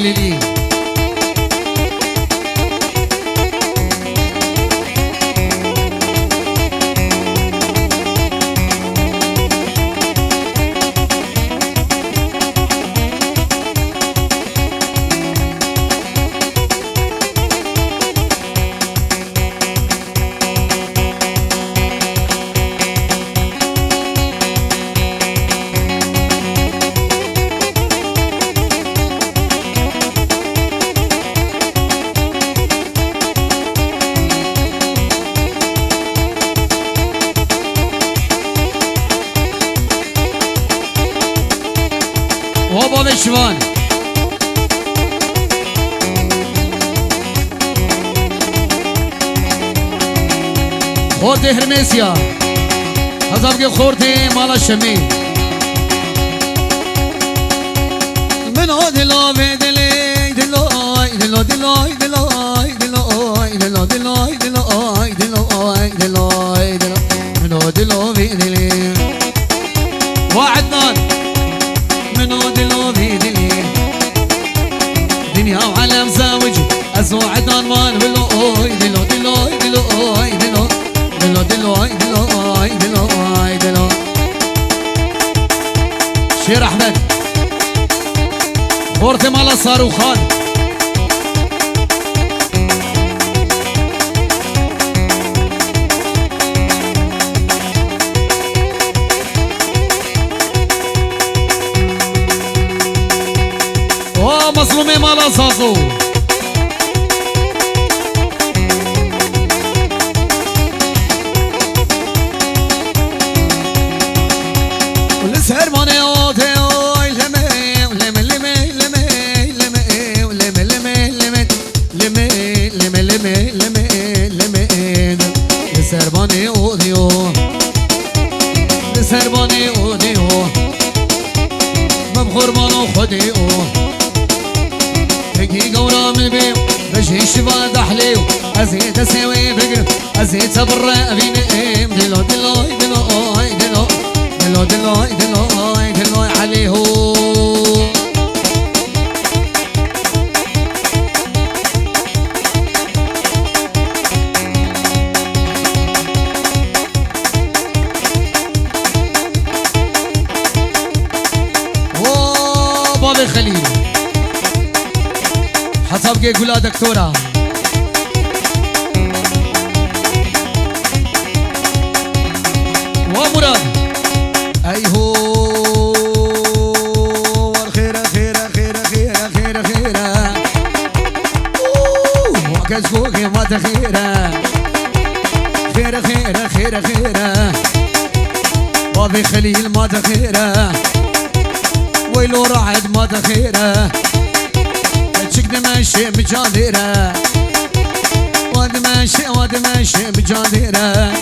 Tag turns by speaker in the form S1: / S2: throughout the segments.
S1: ليلي وابا بشوان خورتي هرميسيا هزابقي خورتي مالا الشمي من هو دلوي دلي دلوي دلو دلوي دلوي دلوي دلو دلوي دلوي دلوي دلوي من هو دلوي دلي وعدنان من هو دلوي دلي دنيا وعالم زاوجي أزو عدنان مان بلوي دلو دلوي دلوي دلو دلو دلوي دلوي دلوي دلو شير أحمد خورتي مالا صاروخان مظلومي مالا زازو والسهر ماني اوتي اوي لمي لمي لمي لمي لمي لمي لمي لمي لمي لمي لمي لمي لمي السهر ماني اوتي او السهر ماني اوتي او مبخور مانو خدي او هيكي قورا من بيو بجي شفا دحليو أزيد أسوي بقر أزيد صبر أبيني دلو دلوي دلوي دلو دلو دلوي دلوي دلوي عليهو بابي خليل حسب كي قولا دكتورة ومراد أيهو والخيرة خيرة خيرة خيرة خيرة خيرة وكشكوكي ما تخيرة خيرة خيرة خيرة خيرة بابي خليل ما تخيرة ويلو رعد ما تخيرة شكنا ماشي بجاديرة واد ماشي بجاديرة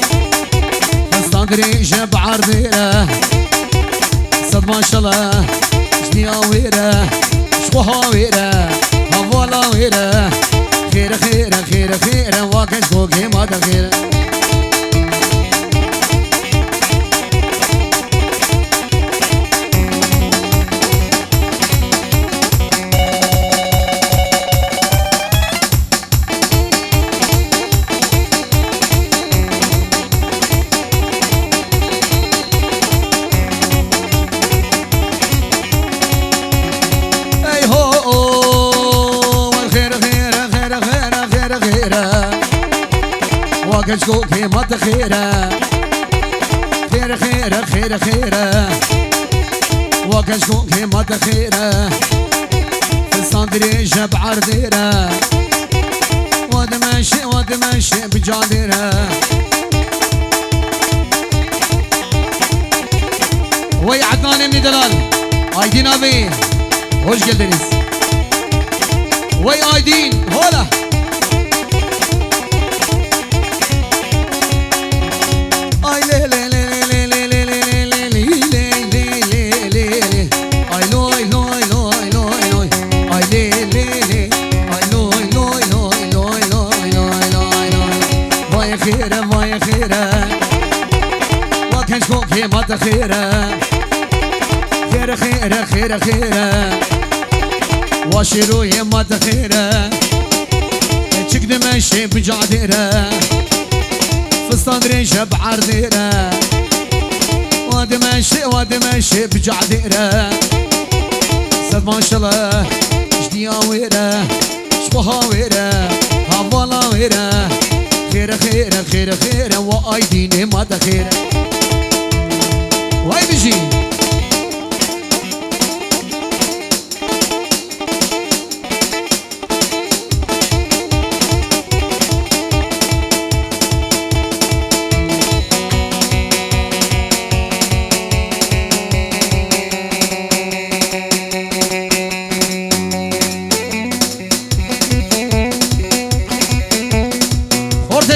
S1: استدري جاب عرضيرة صد ما شاء الله شنيا ويرة شوها ويرة هوالا ويرة خيرة خيرة خيرة خيرة واكش كوكي ما تخيرة كشكوكي ما تخيرة خيرة خيرة خيرة خيرة وكشكوكي ما تخيرة في الصدري جاب عرضيرة واد ماشي بجاديرة وي عدنان من دلال ايدين ابي hoş geldiniz وي ايدين هولا ما خيرة خيرة خيرة خيرة خيرة واشرو يما تخيره تشكد ماشي بجعديره فستان ريشه بعرديره واد ماشي بجعديره سد ما شاء الله جديا ويره شبها ويره هوالا ويره خيره خيره خيره خيره وايديني ما تخيره واي بيجي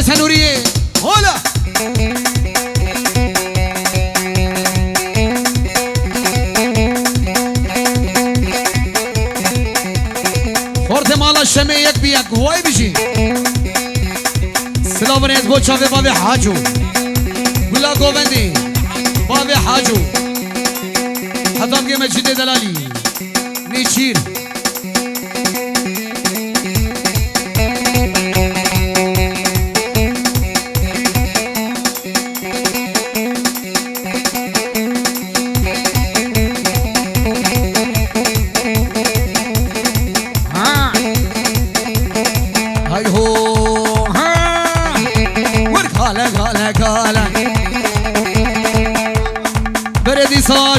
S1: سنوريه هولا خورت مالا الشمي يك بيك هواي بيجي سلام ريت بوچا في بابي حاجو بلا گوبندي بابي حاجو حتام کے مسجد دلالی نیچیر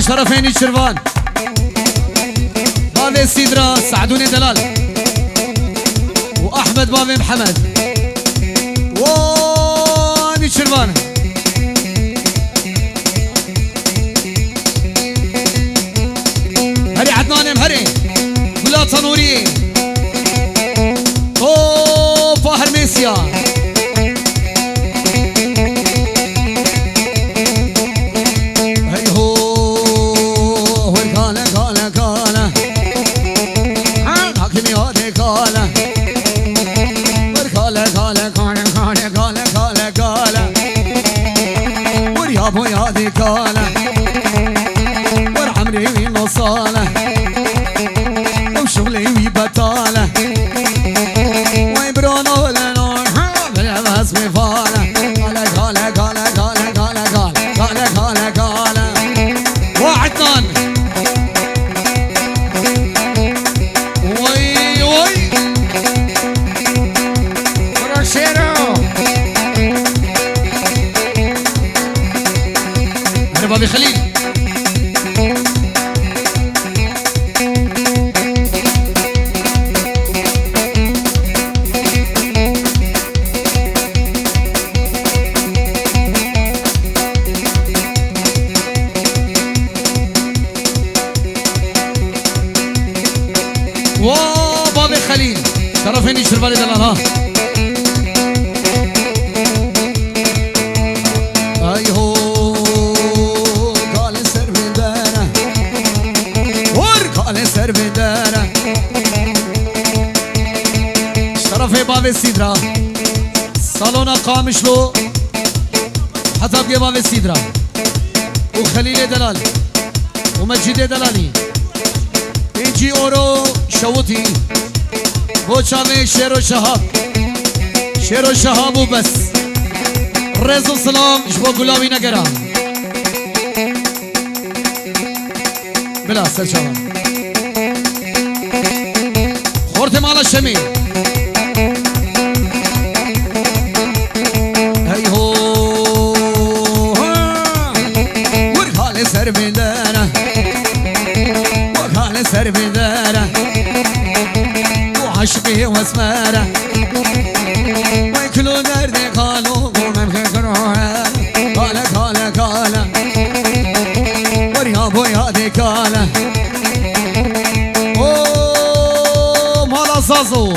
S1: شرفين الشرفان بابي السيدرا سعدوني دلال واحمد بابي محمد واني الشرفان هري عدنان هري بلا تنوري او فاهر ميسيا ابو يادي كاله ورحمري وصاله لو شغلي وبطاله ويبرونو لنور بالعباس بفاله قاله قاله قاله قاله قاله قاله قاله قاله وعدنان وي وي برشيرو بابي خليل واو بابي خليل شرفني يشرب لي دلال ها ايهو سر بداره شرف باب السيدرا صالونا قامشلو حتى بقى باب السيدرا وخليل دلال ومجيد دلالي يجي اورو شوتي بوشامي شيرو شهاب وبس رزو سلام شبو قلاوي نقرا بلا سلشوان خورت مالا الشمي هي هو ورخالي سر بداره وخالي سر بداره وعشقي واسماره ويكلو دردي قالوا ومن خكروها قاله قاله قاله وريابو يادي قاله زازو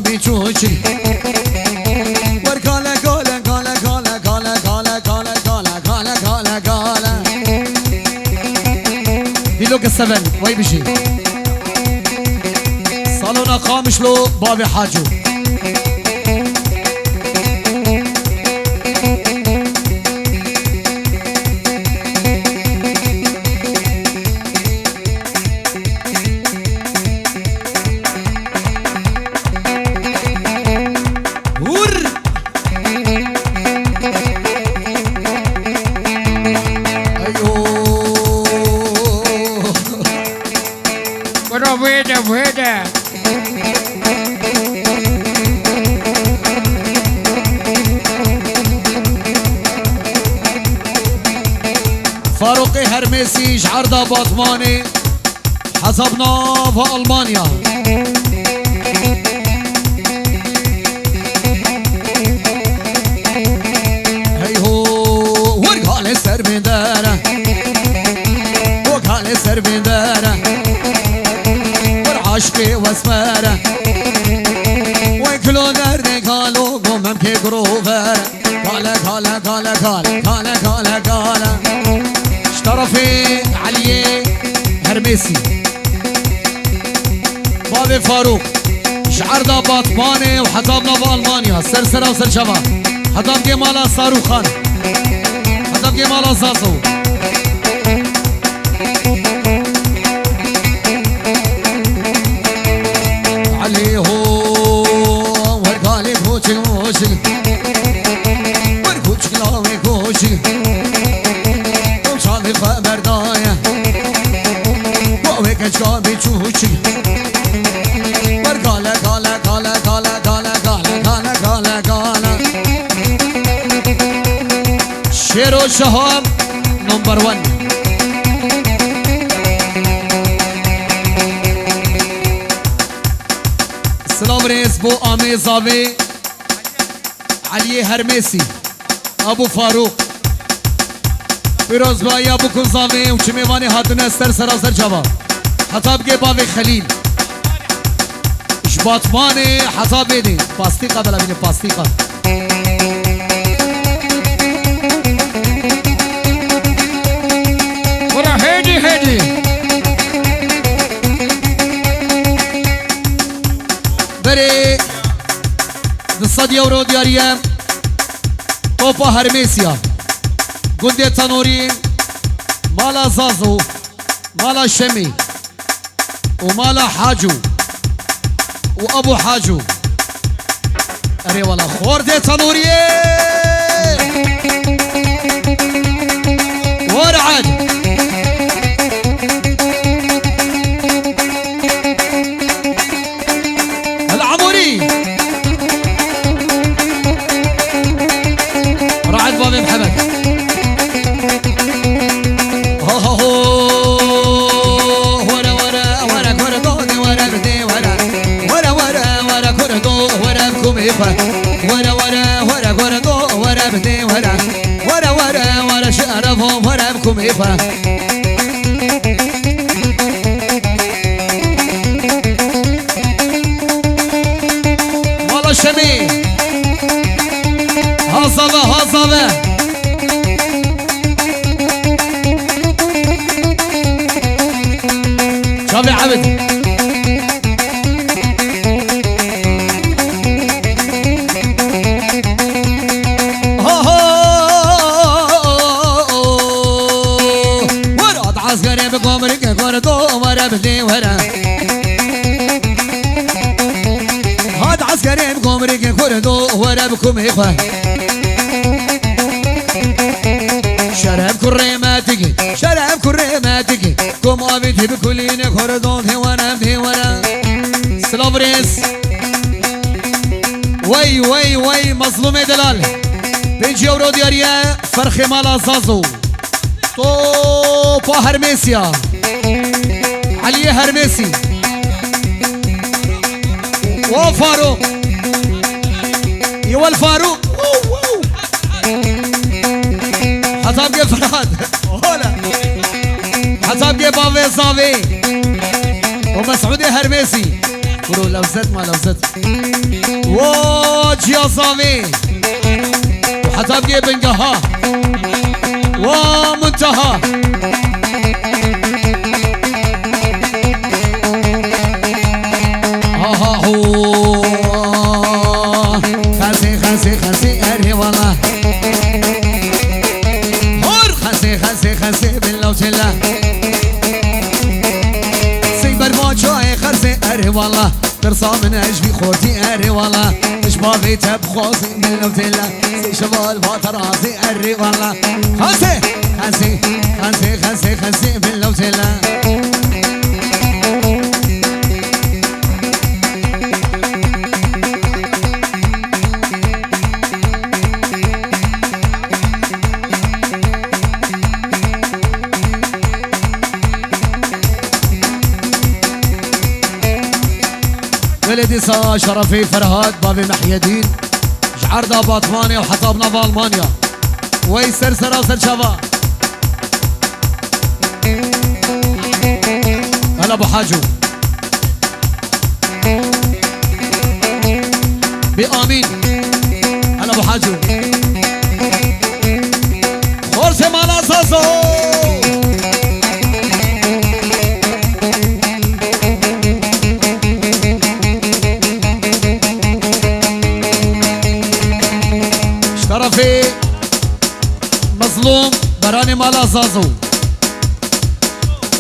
S1: بيشوشي وركالا كالا كالا كالا كالا كالا كالا كالا كالا كالا كالا دي لوك السبن وي بشي صالونا قامش له بابي حاجو
S2: ويدا
S1: فاروقي هرمسي شعرضة باطماني حسبنا في ألمانيا هي هو ورقالي سر بدارة وقالي سر بدارة ورعاشقي واسمارة وكلو دردي قالوا قومم كي قروفر قالا قالا قالا قالا قالا قالا قالا اشترفي علي هرمسي بابي فاروق شعرنا باطماني وحطبنا بألمانيا سرسرة وسر شباب حطب جمالا صاروخان حطب جمالا زازو علي هو ورقالي كوشي كوشي ورقوشي كلاوي كوشي وشالي فبردايا وويك اشكابي تشوشي ورقالي قالا قالا قالا قالا قالا قالا قالا قالا شيرو شهاب نمبر 1 سلام رئيس بو آمي زاوي علي هرمسي ابو فاروق فیروز بایی ابو کنزاوی و چمیوانی هاتون استر سراسر جواب حتاب گه باوی خلیل اشباطمانی حتاب بیدین پاستیقا بلا بینه پاستیقا
S2: ورا هيدي هيدي
S1: بری دصد یورو دیاریم توپا هرمسیا گنده تنوری مالا زازو مالا شمی و مالا حاجو و ابو حاجو اري والله خورده تنوری ورعد العموري رعد بابي محمد ورا ورا ورا كوردو ورا بدي ورا ورا ورا ورا شرفهم ورا بكم إخوة والله شمي هصبة هصبة شافي عبد بدي ورا هاد عسكري بقمرك كردو ورا بكم إخوة شراب كريماتك شراب كريماتك كم أبيتي بكلين كردو دي ورا دي ورا سلابريس وي وي وي مظلوم دلال بيجي يورو دياريا فرخي مالا زازو تو هرمسيا علي هرمسي وفاروق يو الفاروق حساب يا فراد هلا حساب يا بابي صافي ومسعود هرمسي قولوا لو زت ما لو زت جيازامي وحتى بقي بنقها ومنتهى خسي اري والله هور خسي بالله وجله سيبر موجوي خسي اري والله ترصى من اجبي خوتي اري والله اشبابي تبخوزي بالله وجله سي شبال باطر راسي اري والله خسي بالله وجله ولدي صا شرفي فرهاد بابي محيدين جعرضة باطمانيا وحطابنا بالمانيا ويسر سراسر شباب هلا ابو حاجو بآمين هلا ابو حاجو خورسي مالا ساسو شرفي مظلوم براني مالا زازو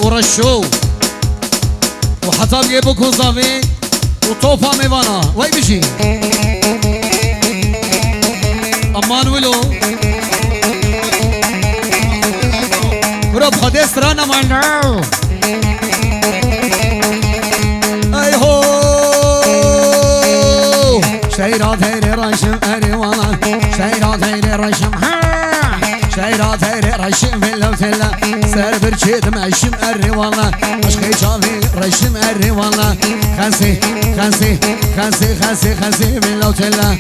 S1: ورشو وحطاب جيبو كوزامي وطوفا ميوانا وي بيجي امان ولو رب خديس رانا مانو اي هو شيرات هيري راشم اري والله شيرات هيري راشم شيرات هيري راشم بالله وتلا سر برشيد ماشم اري والله عشقي شافي راشم اري والله خسي بالله وتلا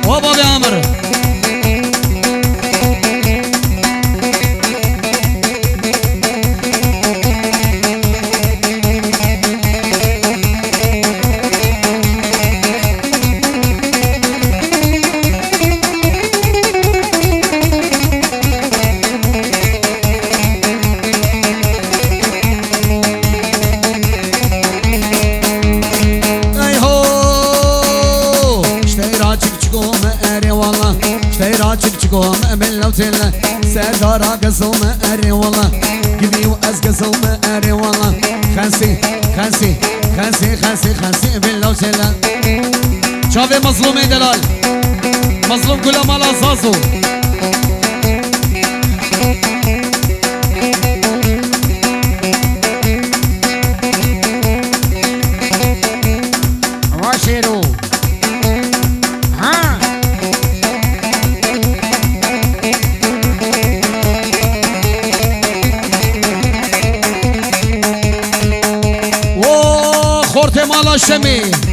S1: وابا بعمر قوم بالله وتلا سردارا قصوم اري والله قبي واز قصوم اري والله خسي بالله وتلا شافي مظلوم دلال مظلوم كل مال اساسه
S2: واشيرو
S1: مالا شمي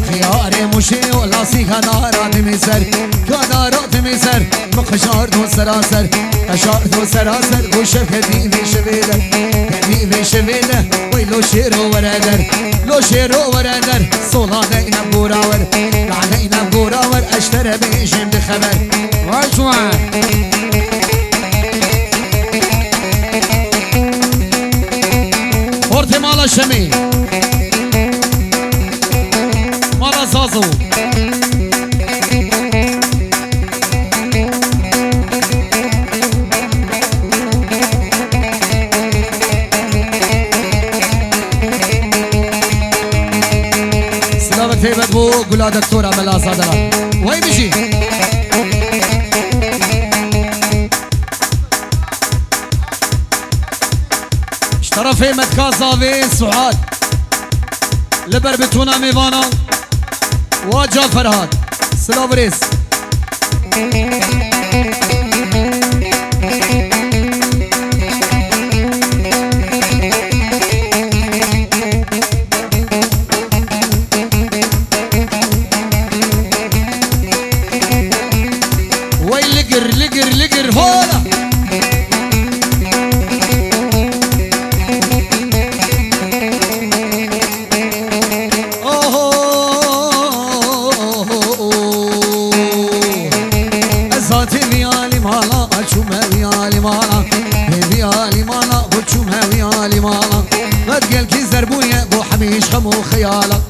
S1: خياري مشيو لاسي كنارات ميسر كنارات ميسر مخشار دون سراسر اشار دون سراسر وشف هدي في شبيدر هدي في شبيدر ويلو شيرو ورادر لو شيرو ورادر صولا دينا بوراور لعنينا بوراور اشترى بيجم بخبر
S2: واشوان
S1: هورتي مالا شمي مالا زازو سلامة هيبت بو قولا دكتورة ملا صادرة وين بيجي صافي متكا صافي سعاد لبربتونا ميفانا واجا فرهاد سلوبريس وي لقر هولا مش خمو خيالك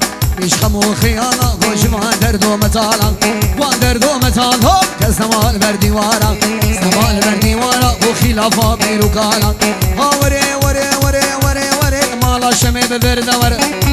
S1: مش خمو خيالك وش ما دردو متالك ودردو متالك كزمان بردي وارك زمان بردي وارك وخلافا بيرو قالك وري وري وري وري وري مالا شمي ببرد وري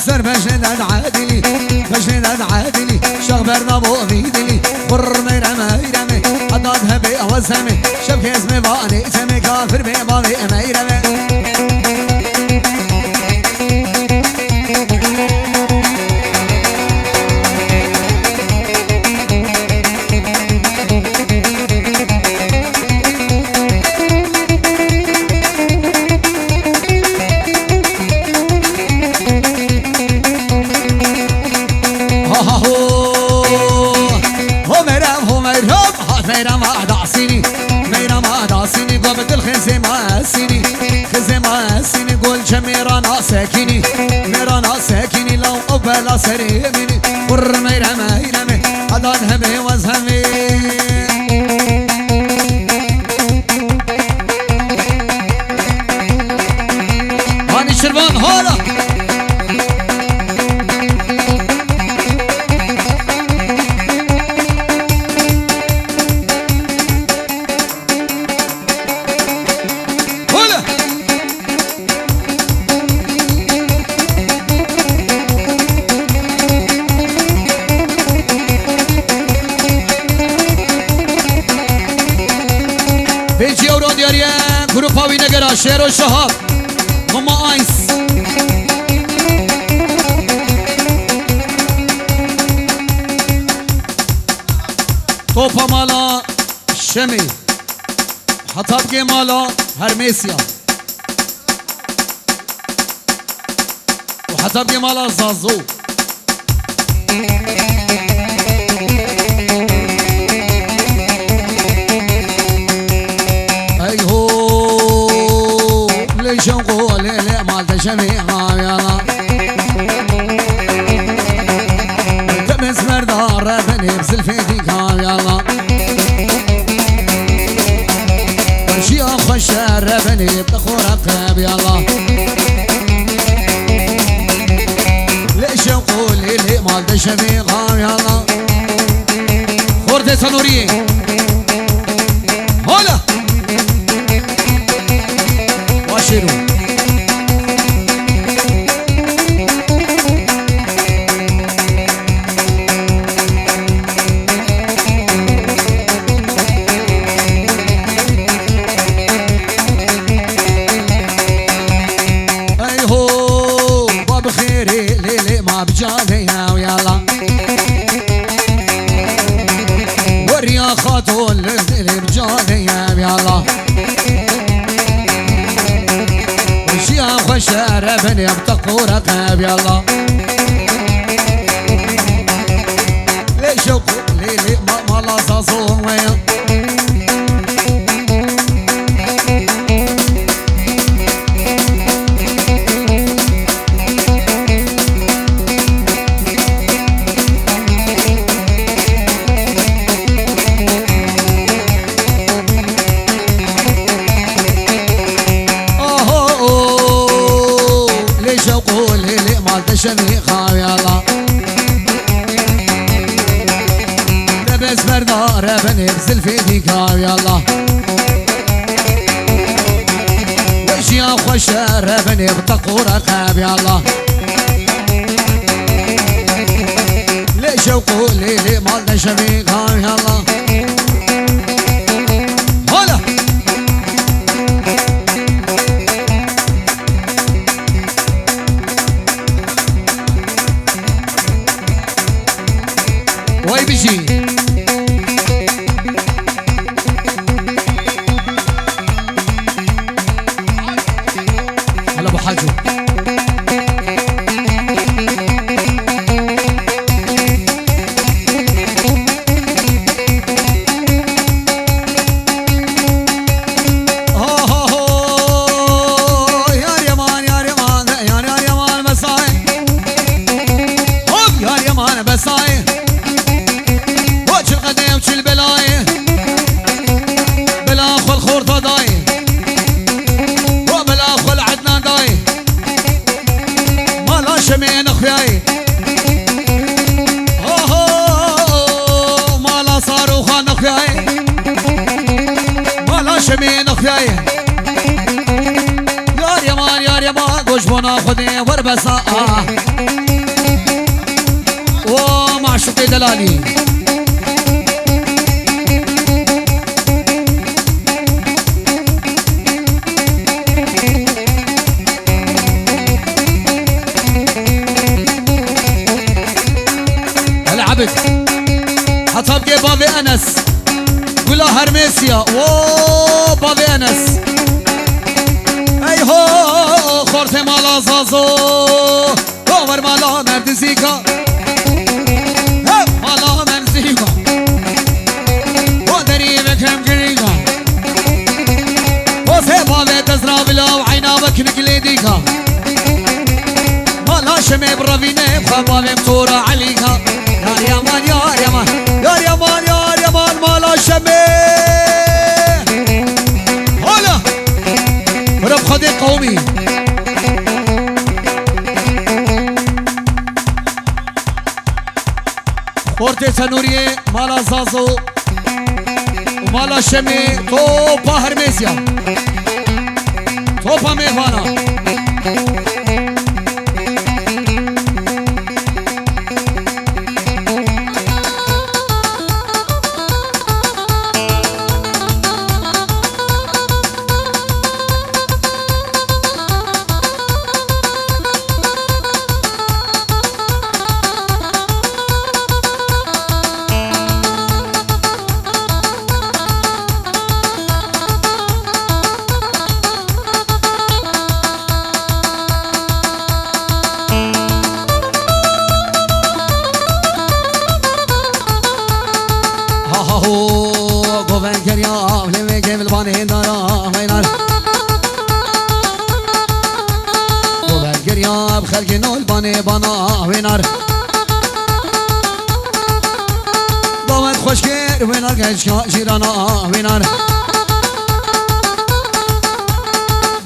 S1: سر بجنن عادلي بجنن عادلي شغبرنا بو فيدلي بر ميرمي ميرمي حداد هبي اوزمي شبك اسمي باني تمي كافر بي باني ميرمي ساكني ميرانا ساكني لو أبلا سريمني ور ميرمي ميرمي حداد همي وزهمي هاني شربان هولا شير والشهاب هم ايس طوفة مالا شمي حطبقي مالا هرميسيا وحطبقي مالا زازو شنقول لي مالت شميعة يلا تمس مردار ربني بسلفيتي كام يلا ورشي أخش ربني بتخور بخاب يلا ليش نقول لي مالت شميعة يلا خورتي سنوري هلا واشيرو شرفني بتقور قاب يلا ليش لي ما لا صاصون ويا خاب يلا وش يا خوش ربني بتقور خاب يلا ليش وقولي لي مالنا شبيك خاب يلا هلا وي بيجي هلا ابو حاجو شمين اخوياي مالا صاروخان اخوياي مالا شمين اخوياي يار يمان يار يمان قوش بنا خدي وربسا ومعشوقي دلالي عبد حطبقي بابي انس قولا هرميسيا وو بابي انس اي هو خورتي مالا زازو عمر مالا مردزيكا مالا مردزيكا ودري بكم قريقا وفي بابي تزرع بلا وعينا بك نقليديكا مالا شمي برافيني بخبابي مطورة عليكا يا يمان يا يمان يا يمان يا يمان مالا شمي هلا رب خدي قومي فورتي سنوريه مالا زازو ومالا شمي توبا هرميسيا توبا ميفانا خلقي نول باني بانا وينار ضوت خوشكير وينار كشكا جيرانا وينار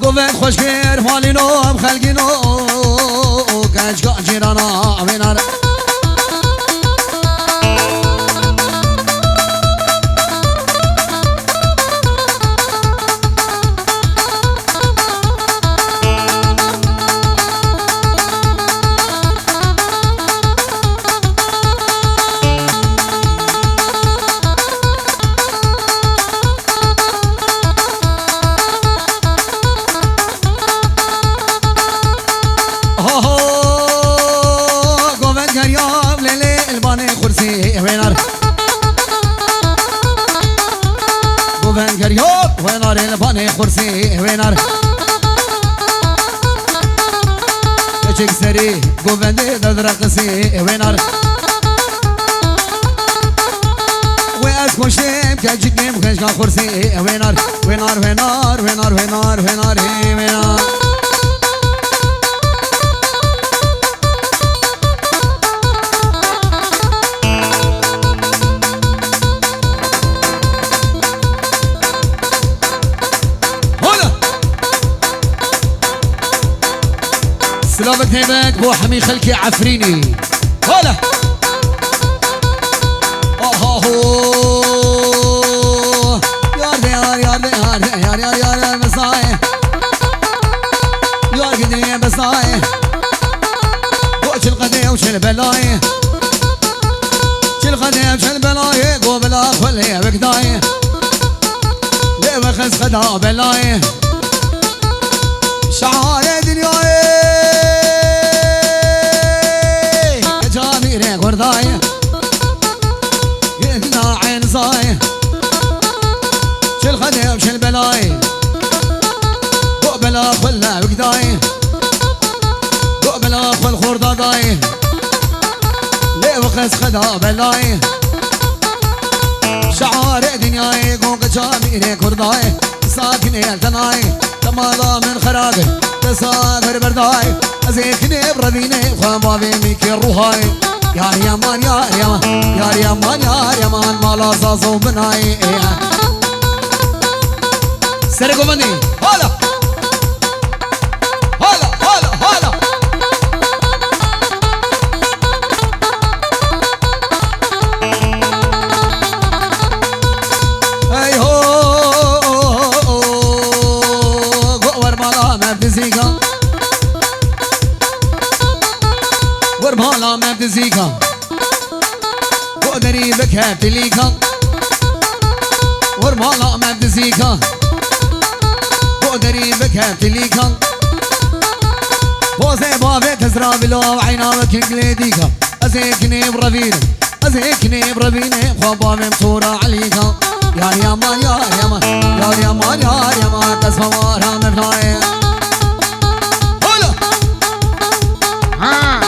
S1: ضوت خوشكير فالي نوم خلقي نو كشكا جيرانا وينار وينار الباني خرسي وينار كشك سري قوبندي ددرقسي وينار واسكوشتم كجكم كشكا خرسي وينار وينار وينار وينار وينار وينار وينار سلامك هيبك بو حمي خلكي عفريني هلا يا مساي يا قدي مساي وش القدي وش البلاي شل القدي وش البلاي قبل خلي بقداي ليه بخس خدا بلاي شعار دنياي كجامير قرداي قلنا عين زاي شل القدي وش البلاي قبل خلي بقداي قبل اخو الخرداداي ليه وقس خدا بلاي شعار دنياي قوق جاميري كرداي ساكني التناي تمالا من خراقي تساقر برداي ازيكني بربيني خمابي ميكي الروحاي يا يامان يا يامان يا يامان يا يامان مالا زازو بناي سرقو بندي هلا هلا هلا هلا اي هو قور مالا ما بتزيكا قور مالا ما بتزيكا قدري بك هبتليكا قور مالا ما بتزيكا قدري بك هبتليكا وزي بابي تزرع بلو عينا وكنجليديكا ازيكني بربيني ازيكني بربيني خبابي مطورة عليكا يا يامان يا يامان يا يامان يا يامان تسفوارها مبناي هلا
S2: ها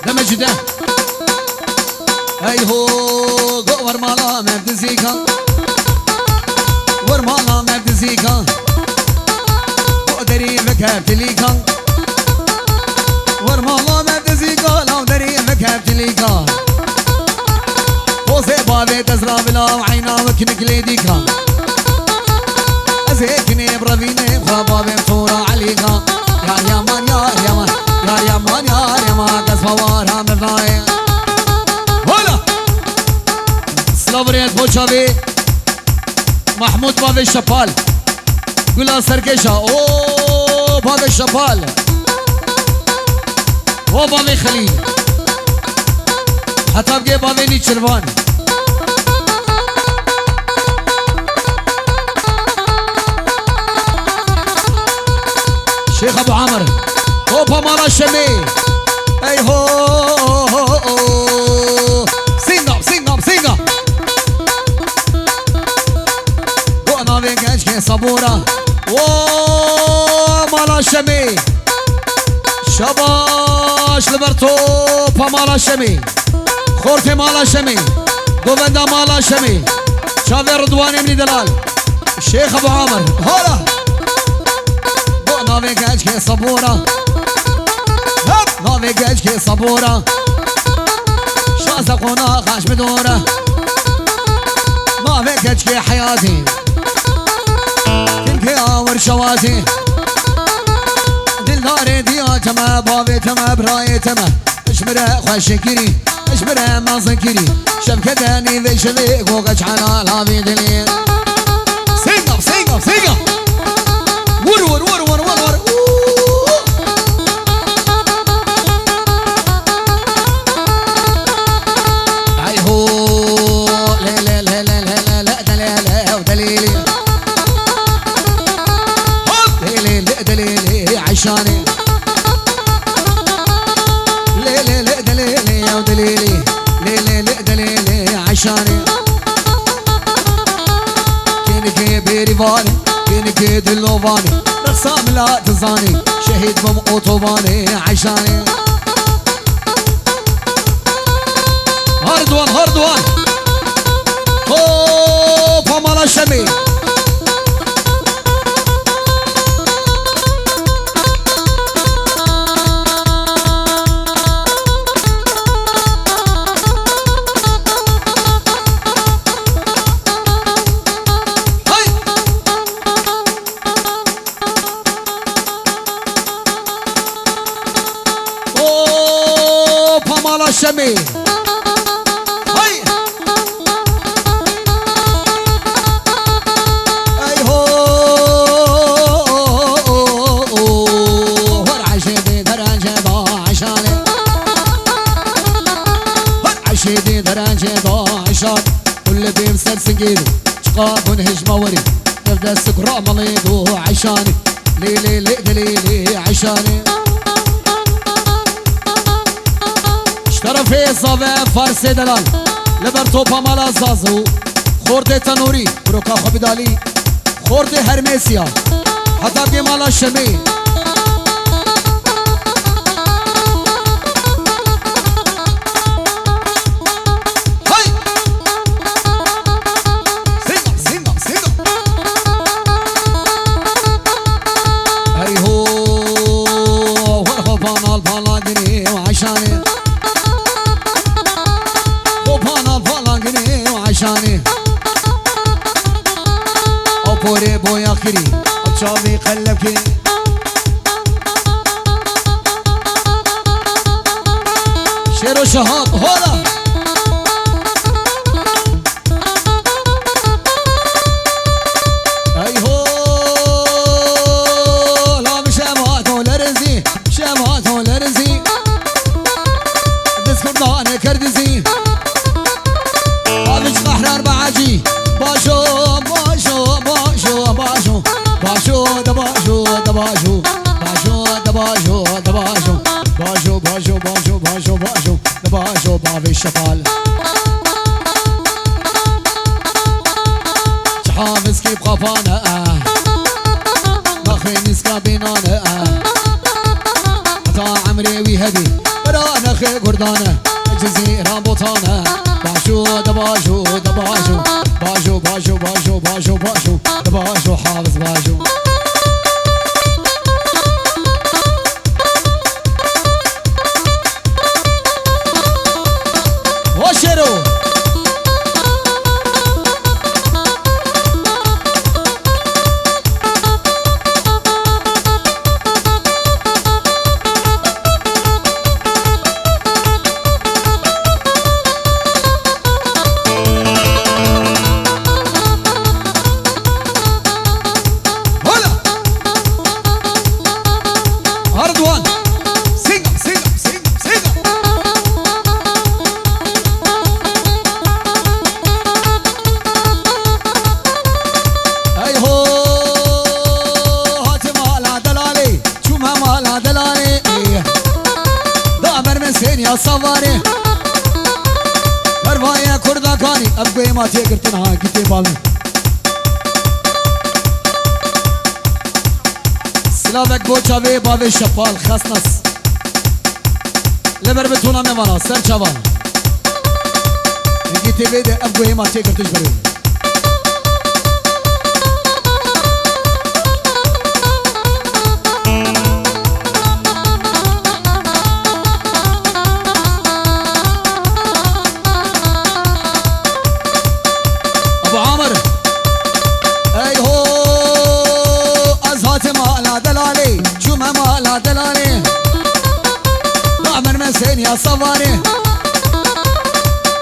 S1: مجده اي هو قور مالا ما بتزيكا ور مالا ما بتزيكا قدري بك هبتليكا ور مالا ما بتزيكا لو دري بك هبتليكا وزي بابي تزرع بلا عينا وكنك ليديكا ازيكني بربيني بابي مطورة عليكا يا يامان يا يامان يا يامان يا يامان تسفوارها مبناي هلا سلابريت بوشابي محمود بابي الشبال قول سركشة اوه بابي الشبال و بابي خليل حتى بقي بابي نيتشربان شيخ ابو عمر اوبا مالا شمي اي هو سينغ سينغ سينغ قونا بيجاش كي صبورة و مالا شمي شباش لبرتو با مالا شمي خورتي مالا شمي قوبندا مالا شمي شافي رضواني من دلال الشيخ ابو عامر هلا نوی گج که صبورا نوی گج که صبورا شاز قونا خاش بدورا نوی گج که حياتي كنك آور شواتي دلداري ديا تما بابي تما براي تما اشمره خوش كري اشمره ما ذكري شبكتاني في شبيك وقش على الهابي دليل سيقف سيقف سيقف ور ور ور ور ور ور اي هو لا لا لا لا لا لا دليلي ودليلي دليلي دليلي عشاني لا لا لا دليلي ودليلي لا لا دليلي عشاني كينك بيريفاني كينك دلوفاني رقصام لا تزاني شهيد بم اوتوباني عشاني هردوان هردوان هو فمالا شمي الشمي هاي اي هو ورعشيدي درجة ضاعشاني ورعشيدي درجة ضاعشان كل بيمسر سنجيدو شقاق ونهج موري نبدا السكرة مليدو عشاني لي لي لي لي لي عشاني اشترى في صفا فارس دلال لبرتوبا مالا زازو خورد تنوري بروكا خبدالي خورد هرميسيا حتى بي مالا شمي بوري بويا خري وشافي قلبكي شيرو شهاب هولا اي هو لا بشمات ولا رزي شمات ولا رزي دسكردان كردزي ابش قحرار بعجي باشو باشو باشو باشو باشو دباشو دباشو باشو دباشو دباشو باشو باشو باشو باشو باشو دباشو بابي الشفال شحافظ كيف خفانا مخي نسكا بينانا حتى عمري ويهدي برانا خي قردانا جزيرة بوطانا باشو دباشو دباشو باشو باشو باشو باشو باشو دباشو حافظ باشو وشرو يا صواري بروايا كردا كاني ابقى ما تيقرتنها كتابالي سلافك بوچا وي باوي شفال خسنس لبر بتونا موانا سر چوان كتابي ده ابقى ما تيقرتش برو دلالي نعمر مسين يا صواري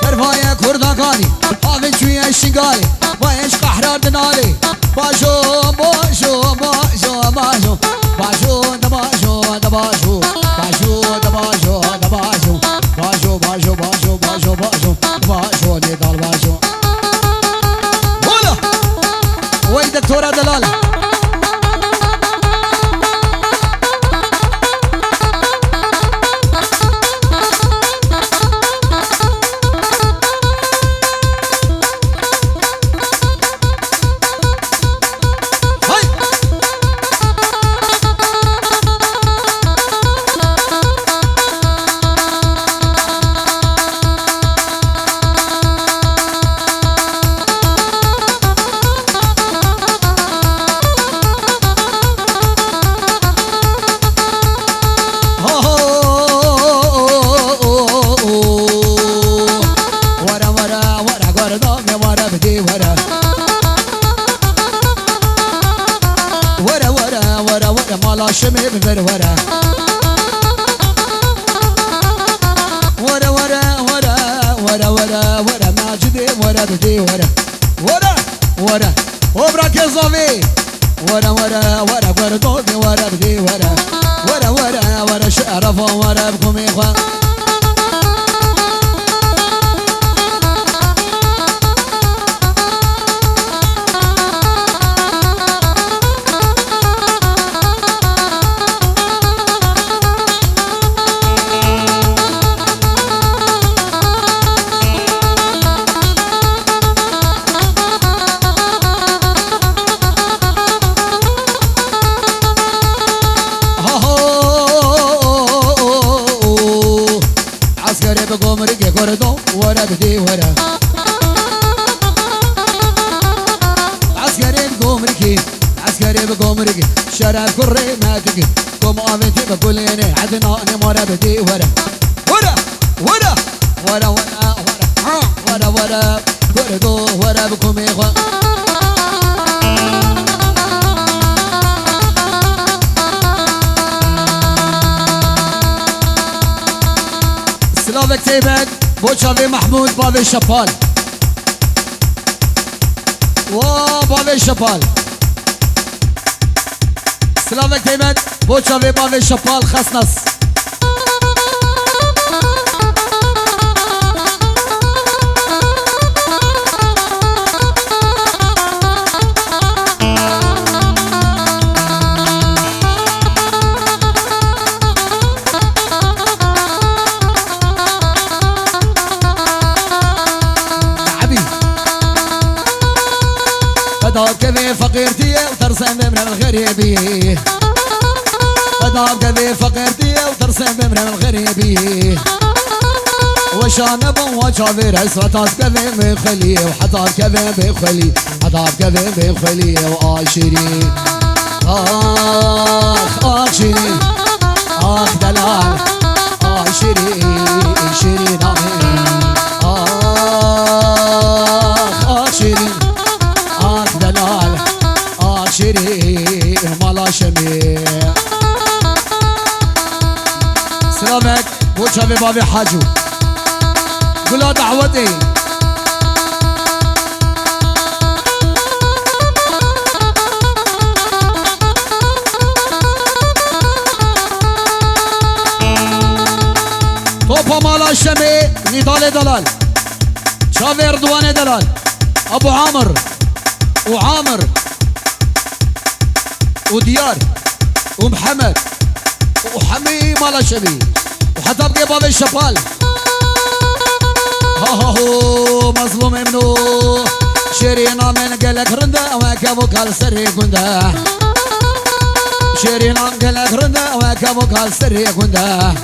S1: كرفايا كرداكاني حافظ شوية الشنقالي بايش قحرار دنالي باشو باشو باشو باشو باشو دباشو دباشو باشو دباشو دباشو باشو باشو باشو باشو باشو باشو نضال باشو هلا وي دكتورة دلالة شمي بفر ورا ورا ورا ورا ورا ورا ماجدي ورا بدي ورا ورا ورا وبراك زوفي ورا ورا ورا قردوبي ورا بدي ورا ورا ورا ورا شرف ورا بكم إخوان بقومرك كردو ورا بدي ورا عسكري بقومرك عسكري بقومرك شراب كري ماتك قوم آمنتي بقول لي عدنا أنا ورا بدي ورا ورا ورا ورا ورا ورا ورا ورا كردو ورا بكم إخوان سلافك تيبك بوشافي محمود بابي الشبال بابي الشبال سلافك تيبك بوشافي بابي الشبال خسنس فداب كذي فقيرتي وترسم من الغريبي فداب كذي فقيرتي وترسم من الغريبي وشان ابو وشافي رئيس وطاب كذي بخلي وحطاب كذي بخلي حطاب كذي بخلي وآشري آشري دلال آشري شيري نامي آشري دلال آشري مالا شميع سلامك بو شافي بابي حاجو قولوا دعوتي توبا مالا شميع نضال دلال شافي رضوان دلال ابو عامر وعامر وديار ومحمد وحمي مالا شبي وحتى بقي باب الشبال هو مظلوم منو شيرينا من قلك رندا وكابوك هالسري كندا شيرينا من قلك رندا وكابوك هالسري كندا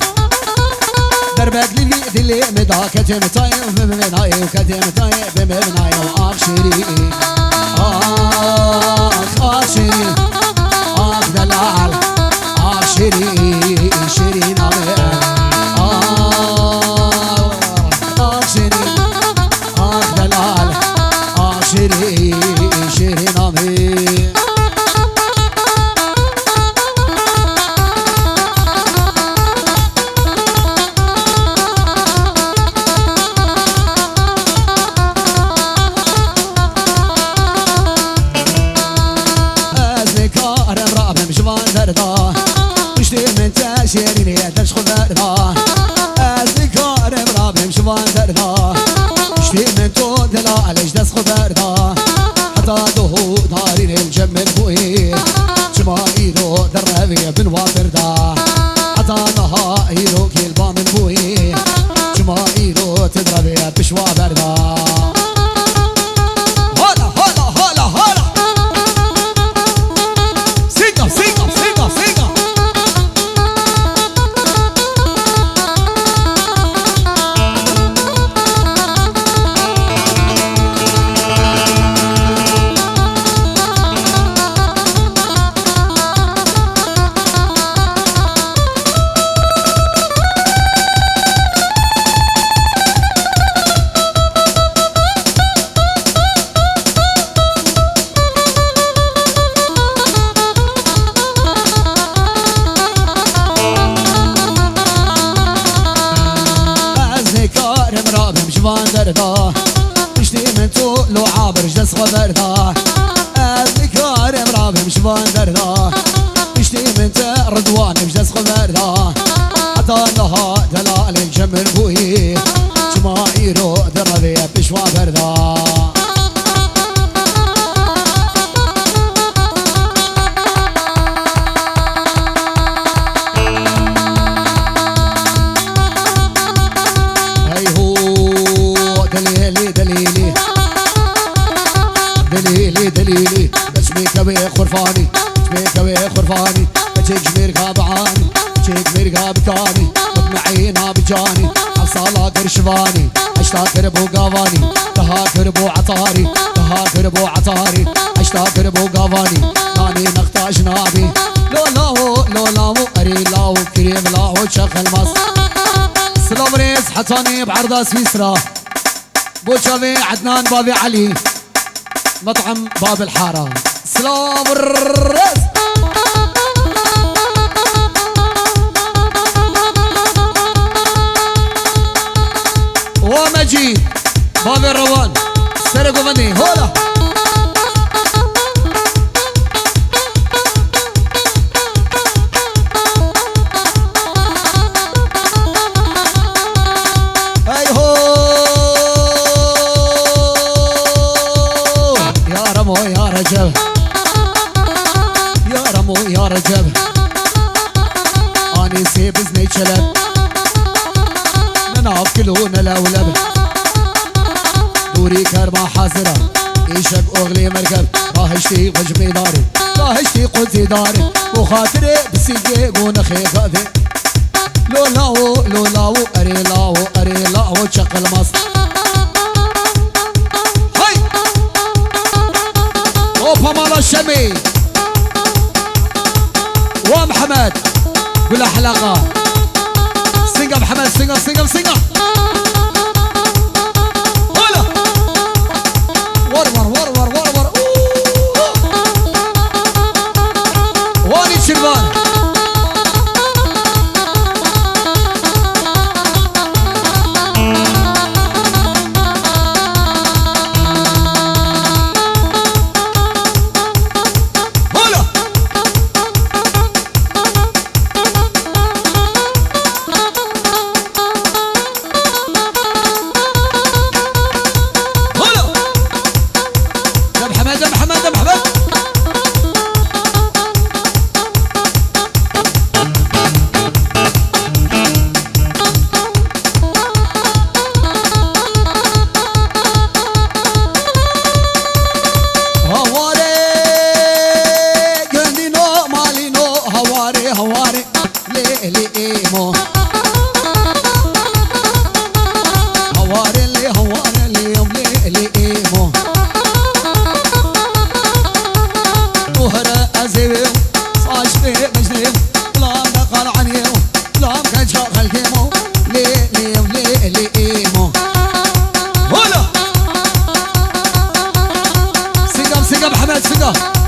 S1: دربك لي دلي مدا كتم طايف بمناي وكتم طايف بمناي وآخشري آخشري دلال آخشري شيري نامي آخشري دلال آخشري شيري نامي شيريني تشخو دردا أذكار برابم شوان دردا اشتي من تو دلا عليش دسخو دردا حتى دهو دارين الجمل بوي جمايلو دربي بن وافردا حتى نهايلو كيلبا من بوي جمايلو تدربي بشوا بردا هلا هلا هلا هلا سيقا سيقا سيقا سيقا شفان دردا اشتي من رضوان بجز خبردا حتى لها دلال الجمل بوي جمايرو دربي بشوا بردا دليلي بسميك بيه خرفاني بسميك بيه خرفاني بتشيك ميركا بعاني بتشيك ميركا بكاني بطمعينا بجاني عصالا قرشفاني اشتاكر بو قافاني تهاكر بو عطاري تهاكر بو عطاري اشتاكر بو قافاني ناني نقطع جنابي لو لاو اري لاو كريم لاو شخل مص سلام ريس حطاني بعرضة سويسرا بوشافي عدنان بابي علي مطعم باب الحارة سلام الرز ومجيد باب الروان سرقوا مني هولا رجب يا رمو يا رجب اني سيبزني شلب ننعف كلون الاولب دوري كربا حاضرة ايشك اغلي مركب راهشتي وجمي داري راهشتي قدسي داري وخاطري بسيجي ونخي قاذي لو لاو اري لاو شق المصر وفمال الشمي ومحمد قول حلقة سنقة محمد سنقة هلا ورور واني شربان هواري لي ايمو هواري لي يوم لي ايمو وهرا ازيو صاشبي مجنيو لا دخل عنيو لا كان شغل كيمو لي يوم لي ايمو هلا سيقا محمد سيقا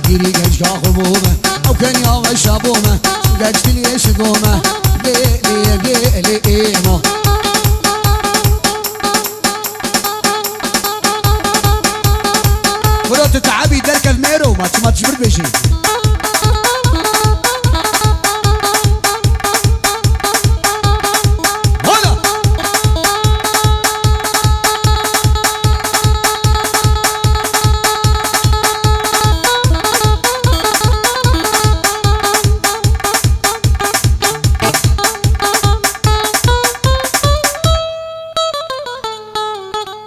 S1: ديري قجقا خبومة أو كان يوم الشابومة قجت لي شقومة لي إيمو فرات تعبي دركب ميرو ما تجبر بشي